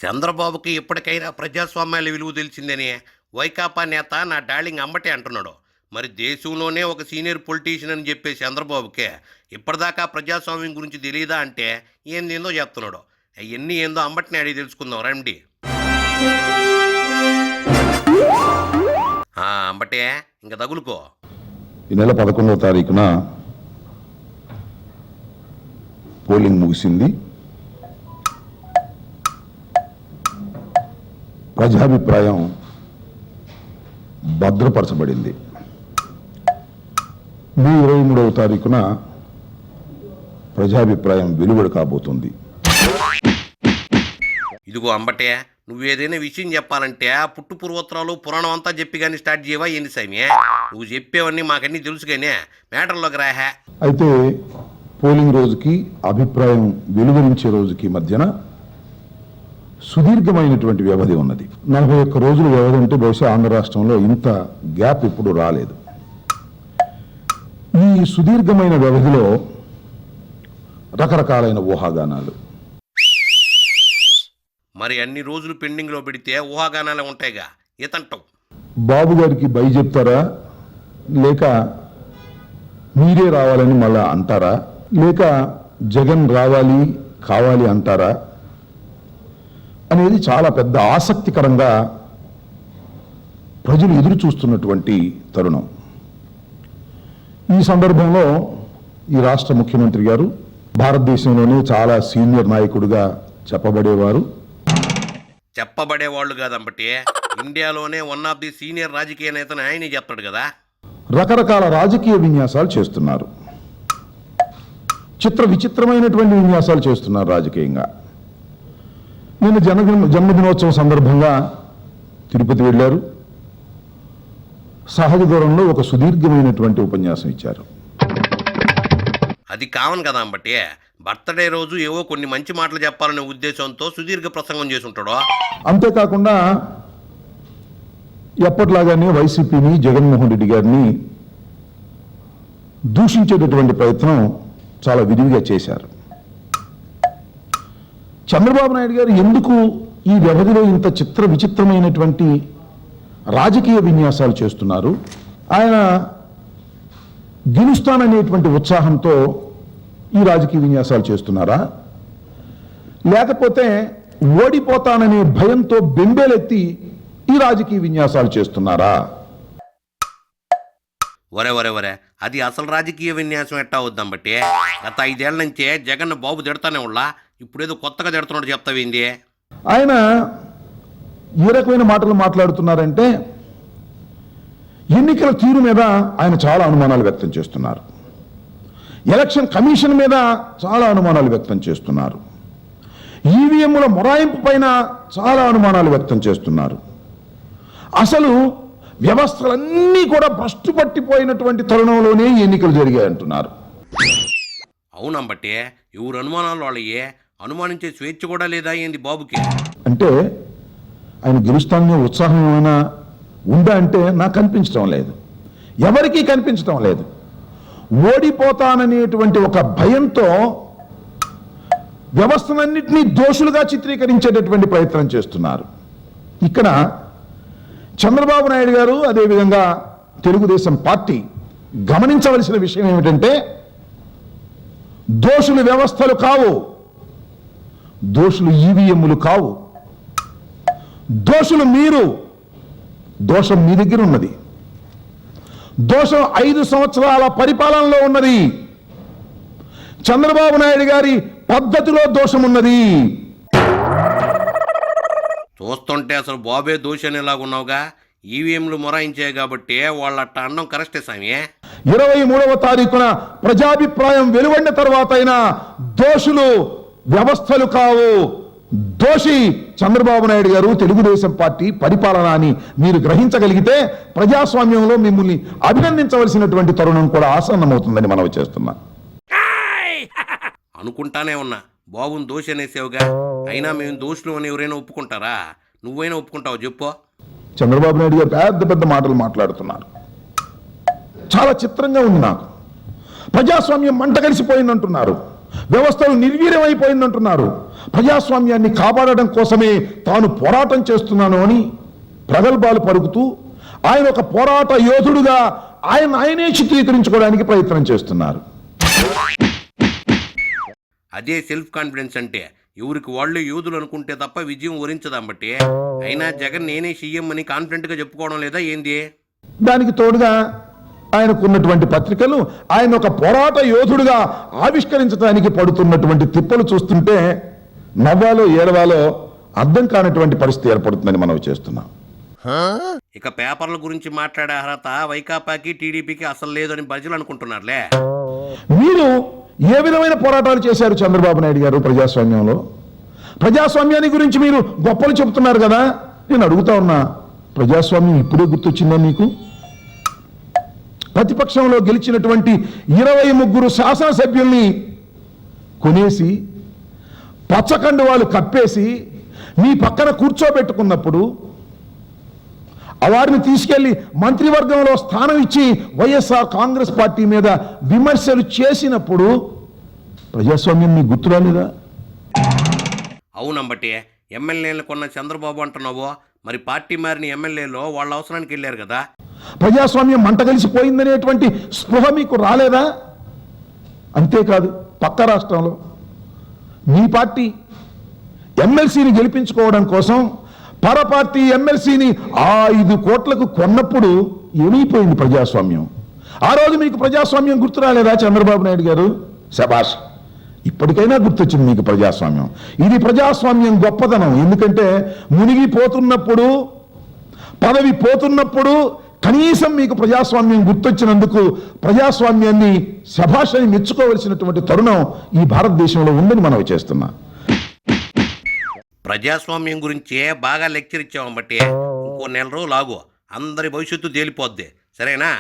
చంద్రబాబుకి ఇప్పటికైనా ప్రజాస్వామ్యాల విలువ తెలిసిందని వైకాపా నేత నా డార్లింగ్ అంబటే అంటున్నాడు. మరి దేశంలోనే ఒక సీనియర్ పొలిటీషియన్ అని చెప్పే చంద్రబాబుకే ఇప్పటిదాకా ప్రజాస్వామ్యం గురించి తెలియదా అంటే ఏందేందో చెప్తున్నాడు. అవన్నీ ఏందో అంబటిని అడిగి తెలుసుకుందాం రండి. అంబటే ఇంకా తగులుకో. ఈ నెల 11వ తారీఖున పోలింగ్ ముగిసింది. ప్రజాభిప్రాయం భద్రపరచబడింది. మే 23వ తారీఖున ప్రజాభిప్రాయం వెలువడి కాబోతుంది. ఇదిగో అంబటే, నువ్వేదైనా విషయం చెప్పాలంటే పుట్టు పూర్వోత్తరాలు పురాణం అంతా చెప్పి కానీ స్టార్ట్ చేయవా ఏంది సామి? నువ్వు చెప్పేవన్నీ మాకన్నీ తెలుసు కానీ మ్యాటర్లోకి రాహా. అయితే పోలింగ్ రోజుకి అభిప్రాయం వెలువరించే రోజుకి మధ్యన సుదీర్ఘమైనటువంటి వ్యవధి ఉన్నది. 41 రోజుల వ్యవధి అంటే బహుశా ఆంధ్ర రాష్ట్రంలో ఇంత గ్యాప్ ఇప్పుడు రాలేదు. ఈ సుదీర్ఘమైన వ్యవధిలో రకరకాలైన ఊహాగానాలు. మరి అన్ని రోజులు పెండింగ్లో పెడితే ఊహాగానాలే ఉంటాయిగా, ఏతంటావు? బాబు గారికి బై చెప్తారా, లేక మీరే రావాలని మళ్ళా అంటారా, లేక జగన్ రావాలి కావాలి అంటారా అనేది చాలా పెద్ద ఆసక్తికరంగా ప్రజలు ఎదురు చూస్తున్నటువంటి తరుణం. ఈ సందర్భంలో ఈ రాష్ట్ర ముఖ్యమంత్రి గారు భారతదేశంలోనే చాలా సీనియర్ నాయకుడిగా చెప్పబడేవాళ్ళు కాదంబట్టి ఇండియాలోనే వన్ ఆఫ్ ది సీనియర్ రాజకీయ నేతను ఆయనే చెప్తాడు కదా. రకరకాల రాజకీయ విన్యాసాలు చేస్తున్నారు, విచిత్రమైనటువంటి విన్యాసాలు చేస్తున్నారు రాజకీయంగా. నేను జన్మదినోత్సవం సందర్భంగా తిరుపతి వెళ్ళారు. సహజ దూరంలో ఒక సుదీర్ఘమైనటువంటి ఉపన్యాసం ఇచ్చారు. అది కావను కదా అంబట్టి, బర్త్డే రోజు ఏవో కొన్ని మంచి మాటలు చెప్పాలనే ఉద్దేశంతో సుదీర్ఘ ప్రసంగం చేసి ఉంటాడు. అంతేకాకుండా ఎప్పటిలాగానే వైసీపీని, జగన్మోహన్ రెడ్డి గారిని దూషించేటటువంటి ప్రయత్నం చాలా విరివిగా చేశారు. చంద్రబాబు నాయుడు గారు ఎందుకు ఈ వ్యవధిలో ఇంత విచిత్రమైనటువంటి రాజకీయ విన్యాసాలు చేస్తున్నారు? ఆయన గెలుస్తాననేటువంటి ఉత్సాహంతో ఈ రాజకీయ విన్యాసాలు చేస్తున్నారా, లేకపోతే ఓడిపోతాననే భయంతో బెంబేలెత్తి ఈ రాజకీయ విన్యాసాలు చేస్తున్నారా? వరే అది అసలు రాజకీయ విన్యాసం ఎట్టా వద్దాం బట్టి గత 5 ఏళ్ల నుంచే జగన్ బాబు తిడతానే ఉళ్ళా, ఇప్పుడేదో కొత్తగా తిడుతున్నాడు చెప్తావేంది? ఆయన ఏ రకమైన మాటలు మాట్లాడుతున్నారంటే ఎన్నికల తీరు మీద ఆయన చాలా అనుమానాలు వ్యక్తం చేస్తున్నారు. ఎలక్షన్ కమిషన్ మీద చాలా అనుమానాలు వ్యక్తం చేస్తున్నారు. ఈవీఎంల మొరాయింపు పైన చాలా అనుమానాలు వ్యక్తం చేస్తున్నారు. అసలు వ్యవస్థలన్నీ కూడా భ్రష్టు పట్టిపోయినటువంటి తరుణంలోనే ఎన్నికలు జరిగాయంటున్నారు. అవునంబట్టే, ఎవరు అనుమానాలు వాళ్ళయే, అనుమానించే స్వేచ్ఛ కూడా లేదా ఏంది బాబుకి? అంటే ఆయన గెలుస్తానే ఉత్సాహం ఏమైనా ఉందా అంటే నాకు కనిపించడం లేదు, ఎవరికీ కనిపించడం లేదు. ఓడిపోతాననేటువంటి ఒక భయంతో వ్యవస్థలన్నింటినీ దోషులుగా చిత్రీకరించేటటువంటి ప్రయత్నం చేస్తున్నారు. ఇక్కడ చంద్రబాబు నాయుడు గారు, అదేవిధంగా తెలుగుదేశం పార్టీ గమనించవలసిన విషయం ఏమిటంటే దోషులు వ్యవస్థలు కావు, దోషులు ఈవీఎంలు కావు, దోషులు మీరు. దోషం మీ దగ్గర ఉన్నది, దోషం 5 సంవత్సరాల పరిపాలనలో ఉన్నది. చంద్రబాబు నాయుడు గారి పద్ధతిలో దోషం ఉన్నది. చూస్తుంటే అసలు బాబే దోషని ఎలాగున్నావుగా, ఈవీఎంలు మొరాయించాయి కాబట్టి వాళ్ళట్ట అన్నం కరెక్టే సామి. 23వ తారీఖున ప్రజాభిప్రాయం వెలువడిన తర్వాత అయినా దోషులు వ్యవస్థలు కావు, దోషి చంద్రబాబు నాయుడు గారు, తెలుగుదేశం పార్టీ పరిపాలన అని మీరు గ్రహించగలిగితే ప్రజాస్వామ్యంలో మిమ్మల్ని అభినందించవలసినటువంటి తరుణం కూడా ఆసన్నమవుతుందని మనం చేస్తున్నాం. అనుకుంటానే ఉన్నా బాబుని దోషి అనేసేవుగా, అయినా మేము దోషులు అని ఎవరైనా ఒప్పుకుంటారా? నువ్వైనా ఒప్పుకుంటావు చెప్పు? చంద్రబాబు నాయుడు గారు పెద్ద మాటలు మాట్లాడుతున్నారు. చాలా చిత్రంగా ఉంది నాకు. ప్రజాస్వామ్యం మంట కలిసిపోయిందంటున్నారు, వ్యవస్థలు నిర్వీర్యమైపోయిందంటున్నారు, ప్రజాస్వామ్యాన్ని కాపాడడం కోసమే తాను పోరాటం చేస్తున్నాను అని ప్రగల్భాలు పలుకుతూ ఆయన ఒక పోరాట యోధుడుగా ఆయనే చిత్రీకరించుకోవడానికి ప్రయత్నం చేస్తున్నారు. అదే సెల్ఫ్ కాన్ఫిడెన్స్ అంటే ఎవరికి వాళ్ళు యూదులు అనుకుంటే తప్ప విజయం వరించదమ్మటి. అయినా జగన్ నేనే సీఎం అని కాన్ఫిడెంట్గా చెప్పుకోవడం లేదా ఏంది? దానికి తోడుగా ఆయనకున్నటువంటి పత్రికలు ఆయన ఒక పోరాట యోధుడుగా ఆవిష్కరించడానికి పడుతున్నటువంటి తిప్పలు చూస్తుంటే నవ్వాలో ఏడవాలో అర్థం కానటువంటి పరిస్థితి ఏర్పడుతుందని మనం చేస్తున్నాం. ఇక పేపర్ల గురించి మాట్లాడే అర్హత వైకాపాకి టీడీపీకి అసలు లేదని ప్రజలు అనుకుంటున్నారులే. మీరు ఏ విధమైన పోరాటాలు చేశారు చంద్రబాబు నాయుడు గారు ప్రజాస్వామ్యంలో? ప్రజాస్వామ్యాన్ని గురించి మీరు గొప్పలు చెబుతున్నారు కదా, నేను అడుగుతా ఉన్నా, ప్రజాస్వామ్యం ఇప్పుడే గుర్తొచ్చిందా మీకు? ప్రతిపక్షంలో గెలిచినటువంటి 23 శాసనసభ్యుల్ని కొనేసి పచ్చకండువాలు కప్పేసి మీ పక్కన కూర్చోబెట్టుకున్నప్పుడు వారిని తీసుకెళ్లి మంత్రివర్గంలో స్థానం ఇచ్చి వైఎస్ఆర్ కాంగ్రెస్ పార్టీ మీద విమర్శలు చేసినప్పుడు ప్రజాస్వామ్యం మీకు గుర్తు రాలేదా? అవునంబట్టి ఎమ్మెల్యేలు కొన్న చంద్రబాబు అంటున్నావు, మరి పార్టీ మారిన ఎమ్మెల్యేలు వాళ్ళ అవసరానికి వెళ్ళారు కదా. ప్రజాస్వామ్యం మంట కలిసిపోయిందనేటువంటి స్పృహ మీకు రాలేదా? అంతేకాదు, పక్క రాష్ట్రంలో మీ పార్టీ ఎమ్మెల్సీని గెలిపించుకోవడం కోసం పరపార్టీ ఎమ్మెల్సీని 5 కోట్లకు కొన్నప్పుడు ఏమైపోయింది ప్రజాస్వామ్యం? ఆ రోజు మీకు ప్రజాస్వామ్యం గుర్తు రాలేదా చంద్రబాబు నాయుడు గారు? శభాష్, ఇప్పటికైనా గుర్తొచ్చింది మీకు ప్రజాస్వామ్యం. ఇది ప్రజాస్వామ్యం గొప్పదనం. ఎందుకంటే మునిగిపోతున్నప్పుడు, పదవి పోతున్నప్పుడు కనీసం మీకు ప్రజాస్వామ్యం గుర్తొచ్చినందుకు ప్రజాస్వామ్యాన్ని శభాష్ అని మెచ్చుకోవలసినటువంటి తరుణం ఈ భారతదేశంలో ఉందని మనం చేస్తున్నాం. ప్రజాస్వామ్యం గురించే బాగా లెక్చర్ ఇచ్చామబట్టి ఇంకో నెల రోజులు ఆగు, అందరి భవిష్యత్తు తేలిపోద్ది. సరేనా?